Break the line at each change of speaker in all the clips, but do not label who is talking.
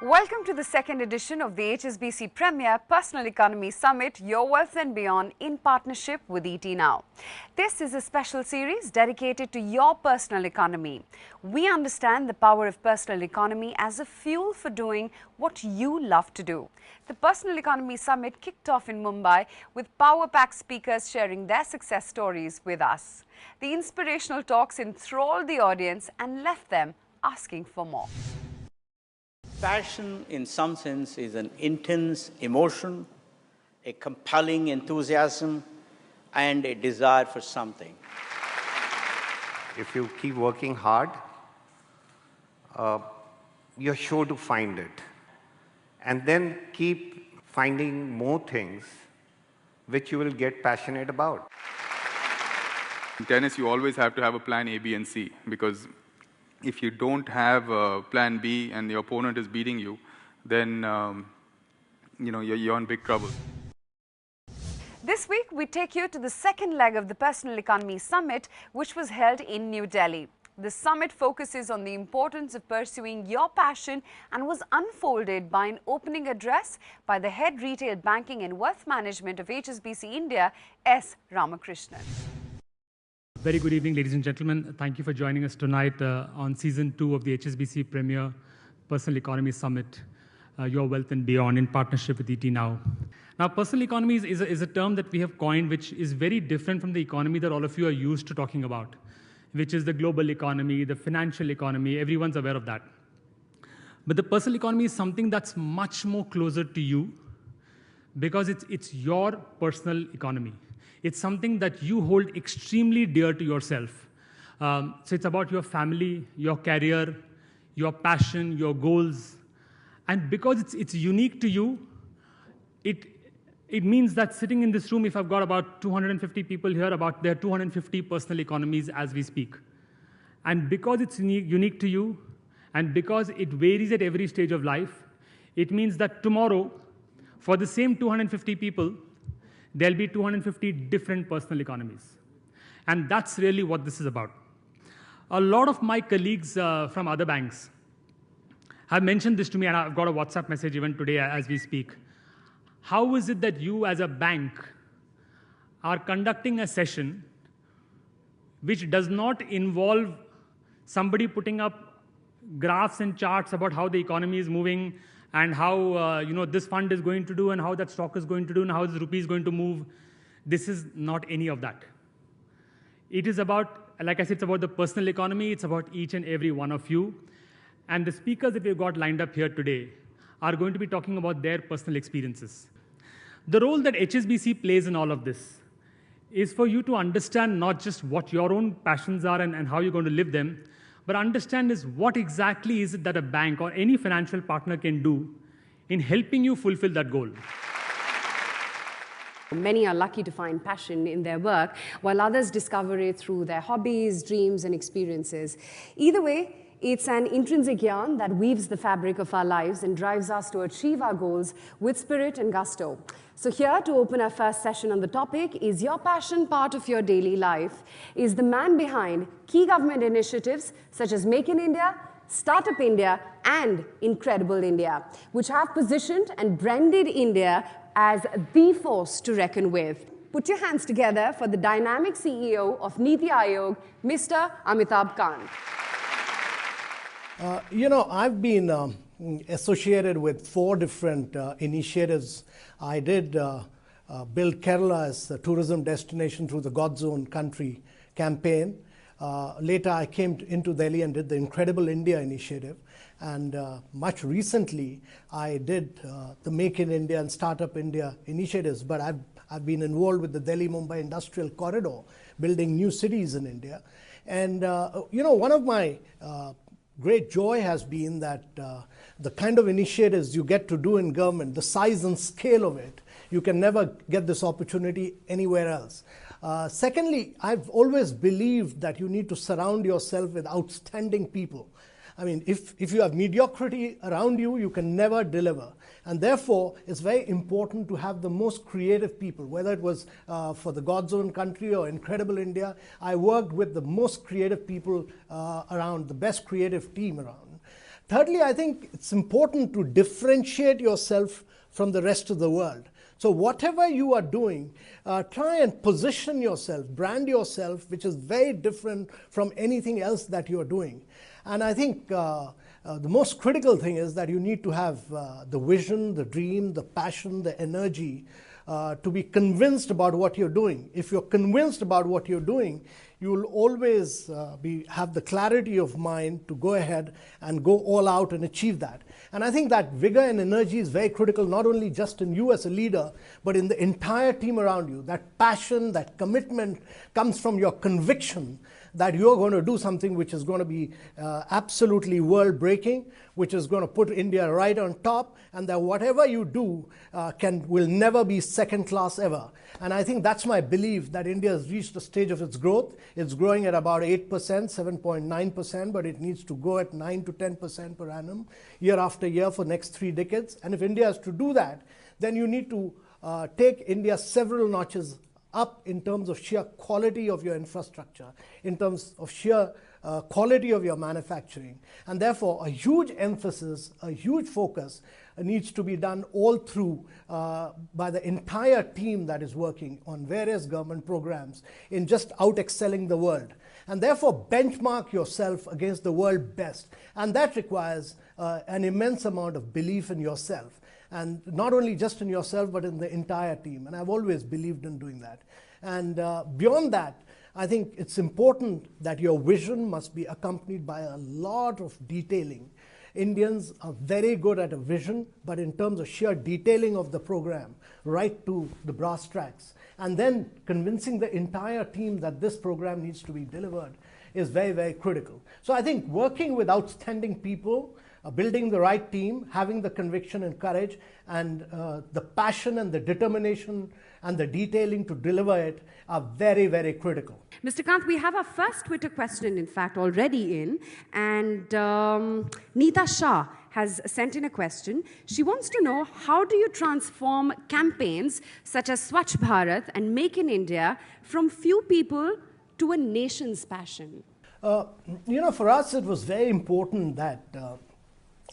Welcome to the second edition of the HSBC Premier Personal Economy Summit, Your Wealth and Beyond, in partnership with ET Now. This is a special series dedicated to your personal economy. We understand the power of personal economy as a fuel for doing what you love to do. The Personal Economy Summit kicked off in Mumbai with power-packed speakers sharing their success stories with us. The inspirational talks enthralled the audience and left them asking for more.
Passion, in some sense, is an intense emotion, a compelling enthusiasm, and a desire for something.
If you keep working hard, you're sure to find it. And then keep finding more things which you will get passionate about.
In tennis, you always have to have a plan A, B, and C, because if you don't have a plan B and the opponent is beating you, then you're in big trouble.
This week, we take you to the second leg of the Personal Economy Summit, which was held in New Delhi. The summit focuses on the importance of pursuing your passion and was unfolded by an opening address by the Head Retail Banking and Wealth Management of HSBC India, S. Ramakrishnan.
Very good evening, ladies and gentlemen. Thank you for joining us tonight on Season 2 of the HSBC Premier Personal Economy Summit, Your Wealth and Beyond, in partnership with ET Now. Now, personal economy is a term that we have coined, which is very different from the economy that all of you are used to talking about, which is the global economy, the financial economy. Everyone's aware of that. But the personal economy is something that's much more closer to you because it's your personal economy. It's something that you hold extremely dear to yourself. So it's about your family, your career, your passion, your goals. And because it's unique to you, it means that sitting in this room, if I've got about 250 people here, there are 250 personal economies as we speak. And because it's unique to you, and because it varies at every stage of life, it means that tomorrow, for the same 250 people, there'll be 250 different personal economies. And that's really what this is about. A lot of my colleagues from other banks have mentioned this to me, and I've got a WhatsApp message even today as we speak. How is it that you as a bank are conducting a session which does not involve somebody putting up graphs and charts about how the economy is moving and how this fund is going to do and how that stock is going to do and how this rupee is going to move? This is not any of that. It is about, like I said, it's about the personal economy. It's about each and every one of you. And the speakers that we've got lined up here today are going to be talking about their personal experiences. The role that HSBC plays in all of this is for you to understand not just what your own passions are and how you're going to live them, but understand is what exactly is it that a bank or any financial partner can do in helping you fulfill that goal.
Many are lucky to find passion in their work, while others discover it through their hobbies, dreams, and experiences. Either way, it's an intrinsic yarn that weaves the fabric of our lives and drives us to achieve our goals with spirit and gusto. So here to open our first session on the topic, is your passion part of your daily life? Is the man behind key government initiatives such as Make in India, Startup India, and Incredible India, which have positioned and branded India as the force to reckon with. Put your hands together for the dynamic CEO of Niti Aayog, Mr. Amitabh Kant.
I've been associated with 4 different initiatives. I did build Kerala as a tourism destination through the God's Own Country campaign. Later, I came into Delhi and did the Incredible India initiative. And much recently, I did the Make in India and Startup India initiatives. But I've been involved with the Delhi-Mumbai Industrial Corridor, building new cities in India. And, one of my great joy has been that the kind of initiatives you get to do in government, the size and scale of it, you can never get this opportunity anywhere else. Secondly, I've always believed that you need to surround yourself with outstanding people. I mean, if you have mediocrity around you, you can never deliver. And therefore, it's very important to have the most creative people, whether it was for the God's Own Country or Incredible India. I worked with the most creative people around, the best creative team around. Thirdly, I think it's important to differentiate yourself from the rest of the world. So whatever you are doing, try and position yourself, brand yourself, which is very different from anything else that you are doing. And I think the most critical thing is that you need to have the vision, the dream, the passion, the energy to be convinced about what you're doing. If you're convinced about what you're doing, you will always have the clarity of mind to go ahead and go all out and achieve that. And I think that vigor and energy is very critical, not only just in you as a leader, but in the entire team around you. That passion, that commitment comes from your conviction that you're going to do something which is going to be absolutely world-breaking, which is going to put India right on top, and that whatever you do will never be second class ever. And I think that's my belief, that India has reached a stage of its growth. It's growing at about 8%, 7.9%, but it needs to go at 9 to 10% per annum, year after year for next 3 decades. And if India has to do that, then you need to take India several notches up in terms of sheer quality of your infrastructure, in terms of sheer quality of your manufacturing. And therefore, a huge emphasis, a huge focus needs to be done all through by the entire team that is working on various government programs in just out-excelling the world. And therefore, benchmark yourself against the world best. And that requires an immense amount of belief in yourself. And not only just in yourself, but in the entire team. And I've always believed in doing that. And beyond that, I think it's important that your vision must be accompanied by a lot of detailing. Indians are very good at a vision, but in terms of sheer detailing of the program, right to the brass tacks, and then convincing the entire team that this program needs to be delivered is very, very critical. So I think working with outstanding people, building the right team, having the conviction and courage, and the passion and the determination and the detailing to deliver it are very, very critical.
Mr. Kant, we have our first Twitter question, in fact, already in. And Neeta Shah has sent in a question. She wants to know, how do you transform campaigns such as Swachh Bharat and Make in India from few people to a nation's passion?
For us, it was very important that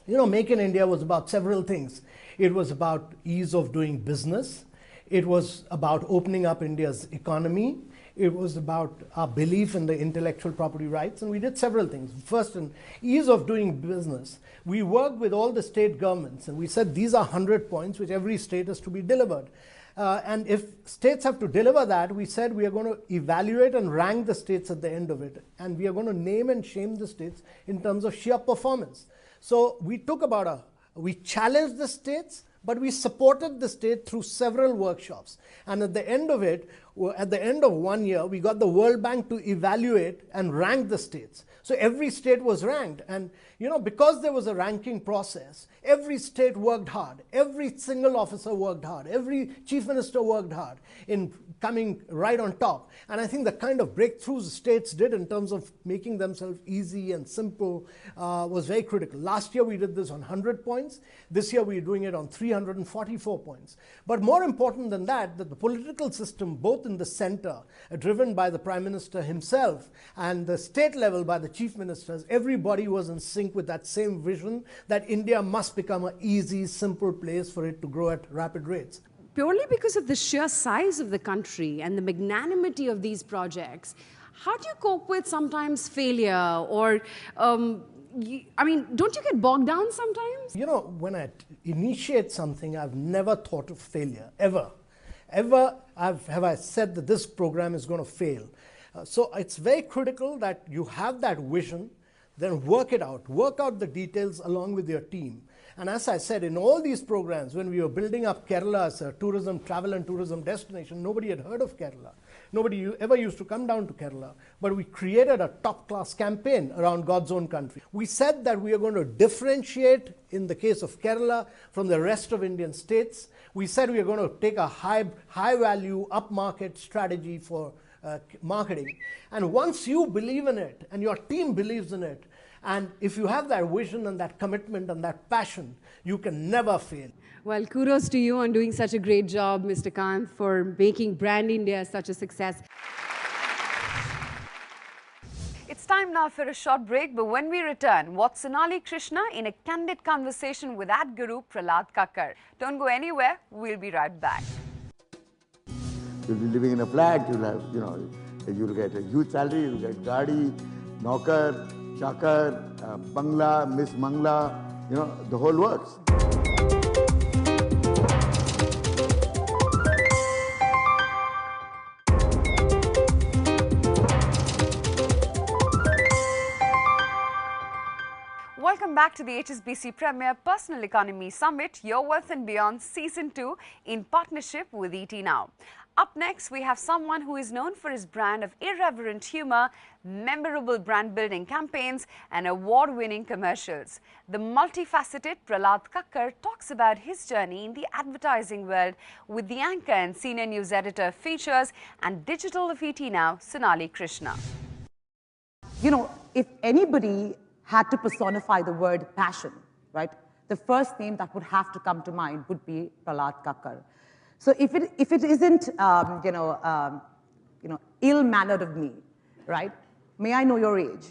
Make in India was about several things. It was about ease of doing business. It was about opening up India's economy. It was about our belief in the intellectual property rights, and we did several things. First, in ease of doing business, we worked with all the state governments, and we said these are 100 points which every state has to be delivered. And if states have to deliver that, we said we are going to evaluate and rank the states at the end of it, and we are going to name and shame the states in terms of sheer performance. So we we challenged the states, but we supported the state through several workshops. And at the end of it, at the end of 1 year, we got the World Bank to evaluate and rank the states. So every state was ranked. And because there was a ranking process, every state worked hard. Every single officer worked hard. Every chief minister worked hard in coming right on top. And I think the kind of breakthroughs states did in terms of making themselves easy and simple was very critical. Last year we did this on 100 points. This year we're doing it on 344 points. But more important than that the political system, both in the center, driven by the Prime Minister himself, and the state level by the chief ministers, everybody was in sync with that same vision that India must become an easy, simple place for it to grow at rapid rates.
Purely because of the sheer size of the country and the magnanimity of these projects, how do you cope with sometimes failure? Or, don't you get bogged down sometimes?
When I initiate something, I've never thought of failure, ever. Ever have I said that this program is going to fail. So it's very critical that you have that vision, then work it out. Work out the details along with your team. And as I said, in all these programs, when we were building up Kerala as a travel and tourism destination, nobody had heard of Kerala. Nobody ever used to come down to Kerala. But we created a top-class campaign around God's own country. We said that we are going to differentiate, in the case of Kerala, from the rest of Indian states. We said we are going to take a high-value, up-market strategy for marketing. And once you believe in it, and your team believes in it, and if you have that vision and that commitment and that passion, you can never fail.
Well, kudos to you on doing such a great job, Mr. Kant, for making Brand India such a success.
It's time now for a short break, but when we return, what's Sonali Krishna in a candid conversation with ad guru Prahlad Kakkar. Don't go anywhere, we'll be right back.
You'll be living in a flat, you'll have, you'll get a huge salary, you'll get gadi, naukar, chakar, bangla, Miss Mangla, the whole works.
Welcome back to the HSBC Premier Personal Economy Summit, Your Wealth and Beyond Season 2 in partnership with ET Now. Up next, we have someone who is known for his brand of irreverent humor, memorable brand building campaigns and award-winning commercials. The multifaceted Prahlad Kakkar talks about his journey in the advertising world with the anchor and senior news editor of Features and Digital of ET Now, Sonali Krishna.
If anybody had to personify the word passion, right, the first name that would have to come to mind would be Prahlad Kakkar. So if it isn't, ill-mannered of me, right, may I know your age?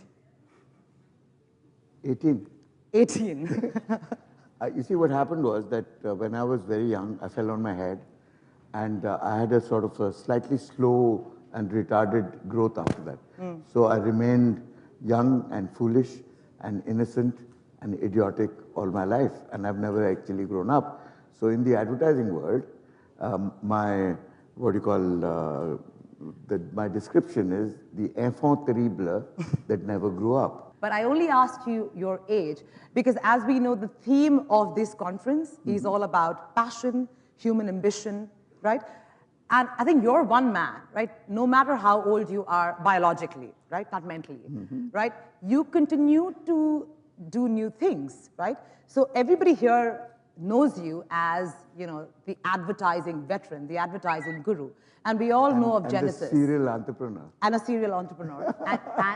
18.
18.
You see, what happened was that when I was very young, I fell on my head, and I had a sort of a slightly slow and retarded growth after that. So I remained young and foolish and innocent and idiotic all my life, and I've never actually grown up. So in the advertising world, my description is the enfant terrible that never grew up.
But I only asked you your age because, as we know, the theme of this conference is all about passion, human ambition, right? And I think you're one man, right? No matter how old you are biologically, right? Not mentally, right? You continue to do new things, right? So everybody here knows you as, the advertising veteran, the advertising guru. And we all know of Genesis.
And a serial entrepreneur.
And a serial entrepreneur.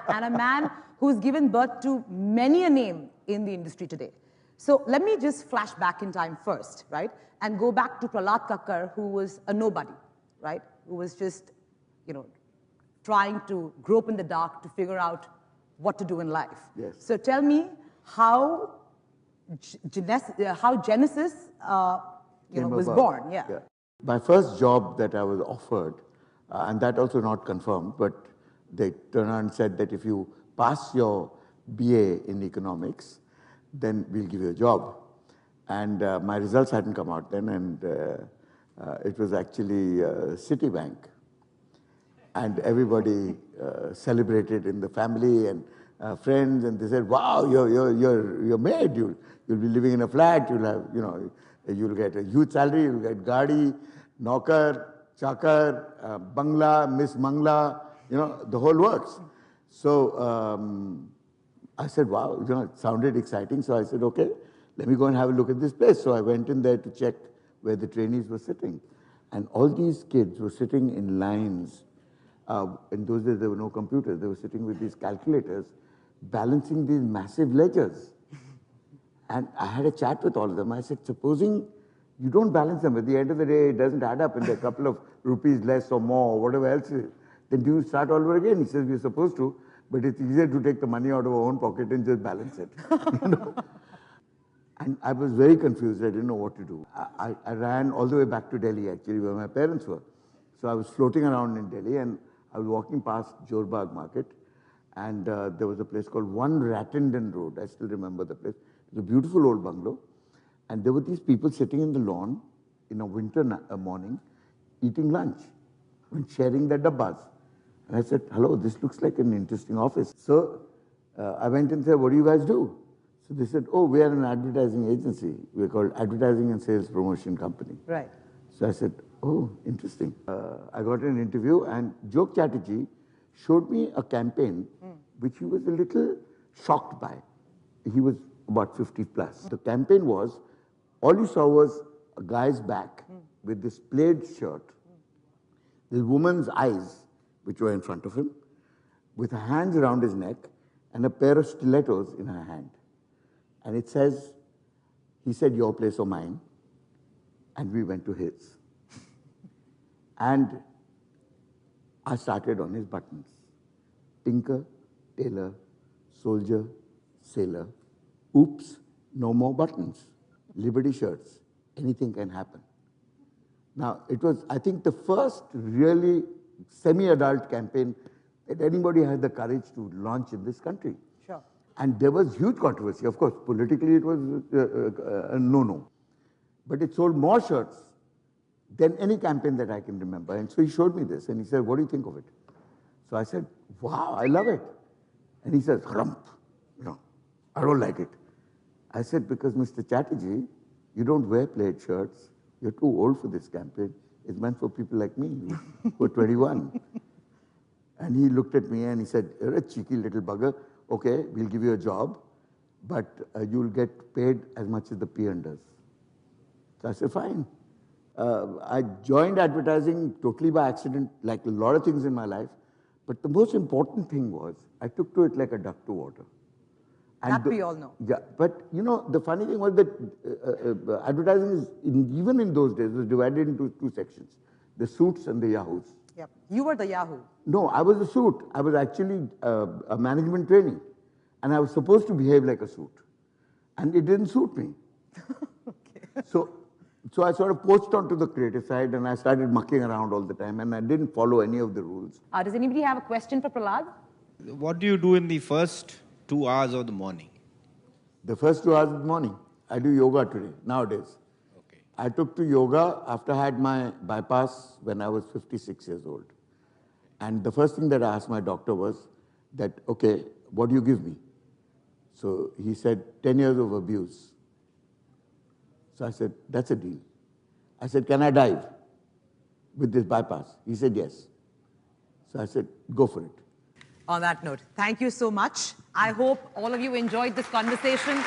and a man who's given birth to many a name in the industry today. So let me just flash back in time first, right? And go back to Prahlad Kakkar, who was a nobody, right? Who was just, trying to grope in the dark to figure out what to do in life.
Yes.
So tell me how Genesis, was born. Yeah.
My first job that I was offered, and that also not confirmed, but they turned around and said that if you pass your BA in economics, then we'll give you a job. And my results hadn't come out then, and it was actually Citibank. And everybody celebrated in the family and friends, and they said, "Wow, you're made. You'll be living in a flat. You'll have, you'll get a huge salary. You'll get gadi, naukar, chakar, bangla, Miss Mangla. The whole works." So I said, "Wow, it sounded exciting." So I said, "Okay, let me go and have a look at this place." So I went in there to check where the trainees were sitting, and all these kids were sitting in lines. In those days, there were no computers. They were sitting with these calculators, balancing these massive ledgers. And I had a chat with all of them. I said, supposing you don't balance them, at the end of the day, it doesn't add up, and there are a couple of rupees less or more, or whatever else, then do you start all over again? He says, we're supposed to, but it's easier to take the money out of our own pocket and just balance it. And I was very confused. I didn't know what to do. I ran all the way back to Delhi, actually, where my parents were. So I was floating around in Delhi, and I was walking past Jorbagh Market, and there was a place called 1 Rattenden Road. I still remember the place. It was a beautiful old bungalow, and there were these people sitting in the lawn in a winter morning, eating lunch and sharing their dabbas. And I said, "Hello, this looks like an interesting office." So I went and said, "What do you guys do?" So they said, "Oh, we are an advertising agency. We're called Advertising and Sales Promotion Company."
Right.
So I said, "Oh, interesting." I got an interview, and Jog Chatterjee showed me a campaign which he was a little shocked by. He was about 50 plus. The campaign was, all you saw was a guy's back with this plaid shirt, this woman's eyes, which were in front of him, with her hands around his neck, and a pair of stilettos in her hand. And it says, he said, "Your place or mine," and we went to his. And I started on his buttons. Tinker, tailor, soldier, sailor. Oops, no more buttons. Liberty shirts. Anything can happen. Now, it was, I think, the first really semi-adult campaign that anybody had the courage to launch in this country.
Sure.
And there was huge controversy. Of course, politically it was a no-no. But it sold more shirts than any campaign that I can remember. And so he showed me this, and he said, what do you think of it? So I said, wow, I love it. And he says, rump, I don't like it. I said, because Mr. Chatterjee, you don't wear plaid shirts. You're too old for this campaign. It's meant for people like me who are 21. And he looked at me and he said, you're a cheeky little bugger. Okay, we'll give you a job, but you'll get paid as much as the peon does. So I said, fine. I joined advertising totally by accident, like a lot of things in my life. But the most important thing was, I took to it like a duck to water. And
that we all know.
Yeah, but the funny thing was that advertising is, even in those days, was divided into two sections, the suits and the yahoos.
Yep. You were the Yahoo.
No, I was a suit. I was actually a management trainee. And I was supposed to behave like a suit. And it didn't suit me.
Okay.
So I sort of poached onto the creative side and I started mucking around all the time and I didn't follow any of the rules.
Does anybody have a question for Prahlad?
What do you do in the first 2 hours of the morning?
The first 2 hours of the morning, I do yoga today, nowadays.
Okay.
I took to yoga after I had my bypass when I was 56 years old. And the first thing that I asked my doctor was that, okay, what do you give me? So he said, 10 years of abuse. So I said, that's a deal. I said, can I dive with this bypass? He said, yes. So I said, go for it.
On that note, thank you so much. I hope all of you enjoyed this conversation.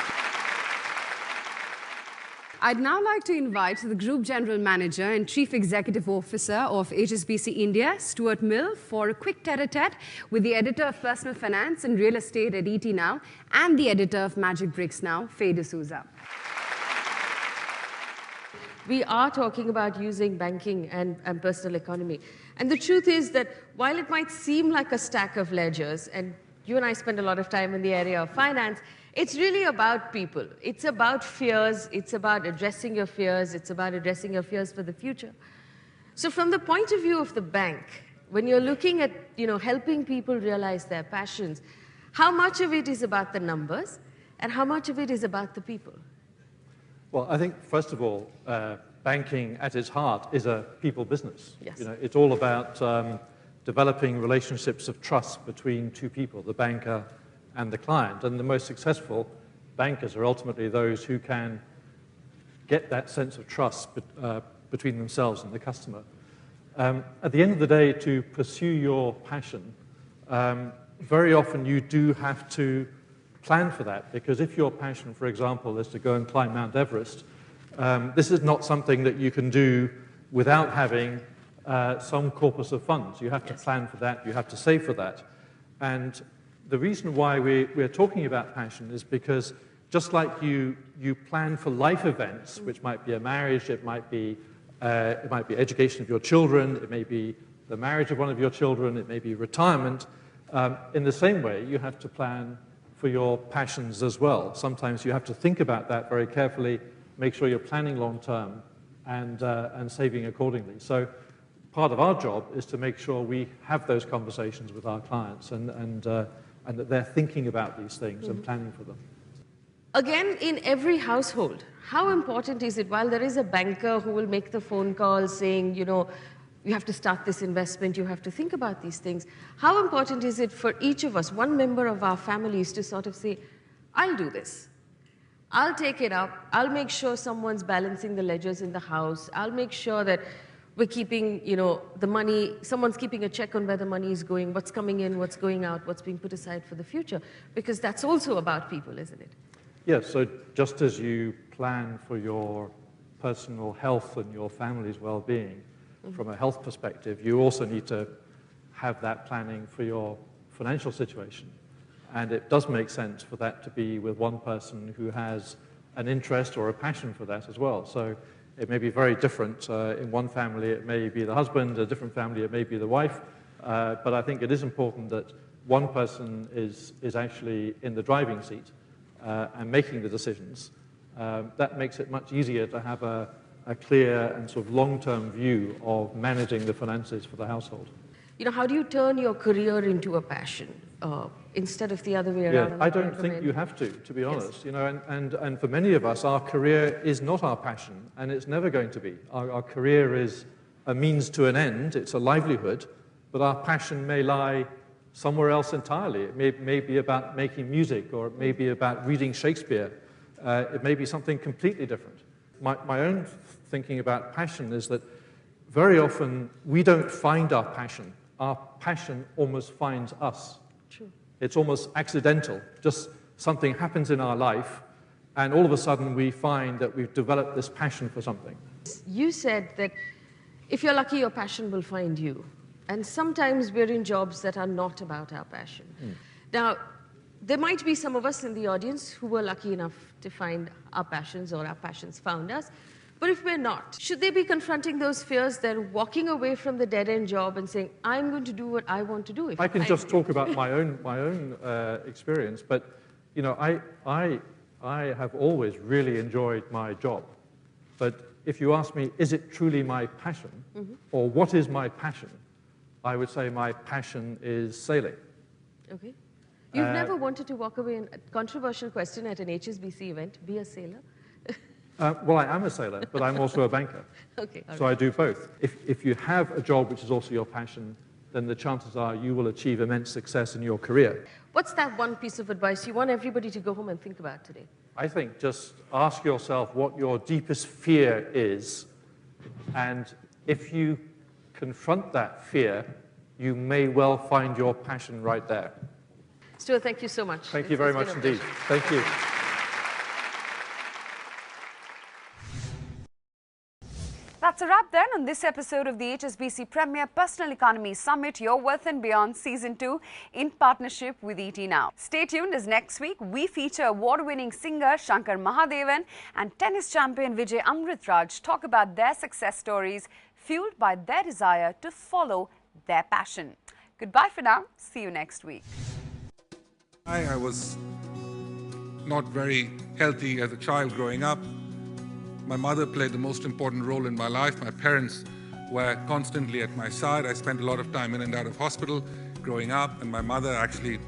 I'd now like to invite the Group General Manager and Chief Executive Officer of HSBC India, Stuart Mill, for a quick tete-a-tete with the editor of Personal Finance and Real Estate at ET Now and the editor of Magic Bricks Now, Faye D'Souza.
We are talking about using banking and personal economy. And the truth is that while it might seem like a stack of ledgers, and you and I spend a lot of time in the area of finance, it's really about people. It's about fears. It's about addressing your fears. It's about addressing your fears for the future. So from the point of view of the bank, when you're looking at helping people realize their passions, how much of it is about the numbers and how much of it is about the people?
Well, I think, first of all, banking at its heart is a people business.
Yes.
It's all about developing relationships of trust between two people, the banker and the client. And the most successful bankers are ultimately those who can get that sense of trust between themselves and the customer. At the end of the day, to pursue your passion, very often you do have to plan for that, because if your passion, for example, is to go and climb Mount Everest, this is not something that you can do without having some corpus of funds. You have to plan for that, you have to save for that. And the reason why we're talking about passion is because just like you plan for life events, which might be a marriage, it might be education of your children, it may be the marriage of one of your children, it may be retirement, in the same way you have to plan for your passions as well. Sometimes you have to think about that very carefully, make sure you're planning long term and saving accordingly. So part of our job is to make sure we have those conversations with our clients and that they're thinking about these things and planning for them.
Again, in every household, how important is it, while there is a banker who will make the phone call saying, you have to start this investment, you have to think about these things, how important is it for each of us, one member of our families, to sort of say, I'll do this. I'll take it up. I'll make sure someone's balancing the ledgers in the house. I'll make sure that we're keeping, the money, someone's keeping a check on where the money is going, what's coming in, what's going out, what's being put aside for the future. Because that's also about people, isn't it?
Yes, so just as you plan for your personal health and your family's well-being, from a health perspective, you also need to have that planning for your financial situation. And it does make sense for that to be with one person who has an interest or a passion for that as well. So it may be very different. In one family, it may be the husband, a different family, it may be the wife. But I think it is important that one person is actually in the driving seat and making the decisions, that makes it much easier to have a clear and sort of long-term view of managing the finances for the household.
You know, how do you turn your career into a passion instead of the other way around?
Yeah, I don't think you have to be honest. Yes. You know, and for many of us, our career is not our passion, and it's never going to be. Our career is a means to an end. It's a livelihood, but our passion may lie somewhere else entirely. It may be about making music, or it may be about reading Shakespeare. It may be something completely different. My own thinking about passion is that very often we don't find our passion. Our passion almost finds us.
True.
It's almost accidental. Just something happens in our life, and all of a sudden we find that we've developed this passion for something.
You said that if you're lucky, your passion will find you. And sometimes we're in jobs that are not about our passion. Now, there might be some of us in the audience who were lucky enough to find our passions, or our passions found us. But if we're not, should they be confronting those fears? They're walking away from the dead-end job and saying, I'm going to do what I want to do.
I can just talk about my own experience, but you know, I have always really enjoyed my job. But if you ask me, is it truly my passion, or what is my passion, I would say my passion is sailing.
Okay. You've never wanted to walk away, a controversial question at an HSBC event, be a sailor?
Well, I am a sailor, but I'm also a banker.
Okay.
So I do both. If you have a job which is also your passion, then the chances are you will achieve immense success in your career.
What's that one piece of advice you want everybody to go home and think about today?
I think just ask yourself what your deepest fear is, and if you confront that fear, you may well find your passion right there.
Stuart, thank you so much.
Thank you very much indeed. Thank you.
That's a wrap then on this episode of the HSBC Premier Personal Economy Summit, Your Wealth and Beyond Season 2 in partnership with ET Now. Stay tuned as next week we feature award-winning singer Shankar Mahadevan and tennis champion Vijay Amritraj talk about their success stories fueled by their desire to follow their passion. Goodbye for now. See you next week.
I was not very healthy as a child growing up. My mother played the most important role in my life. My parents were constantly at my side. I spent a lot of time in and out of hospital growing up, and my mother actually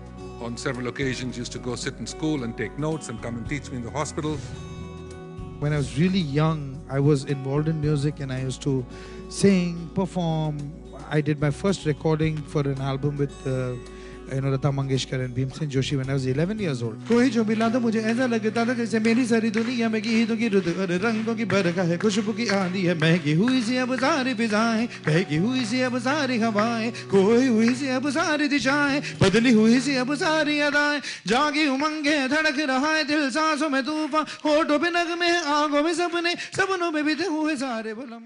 on several occasions used to go sit in school and take notes and come and teach me in the hospital.
When I was really young, I was involved in music and I used to sing, perform. I did my first recording for an album with Lata Mangeshkar and Bhimsen Joshi when I was 11 years old. कोई जो मिला तो मुझे ऐसा लगता था जैसे मेरी सारी दुनिया में गीतों की रुत और रंगों की बरखा है, खुशबू की आंधी है, महकी हुई सी अब सारी फिजाएं, बहकी हुई सी अब सारी हवाएं, खोई हुई सी अब सारी दिशाएं, बदली हुई सी अब सारी अदाएं, जागी उमंगे धड़क रहा है दिल, सांसों में तूफान, होठों पे नगमे, आंखों में सपने, सपनों में बीते हुए सारे बलम.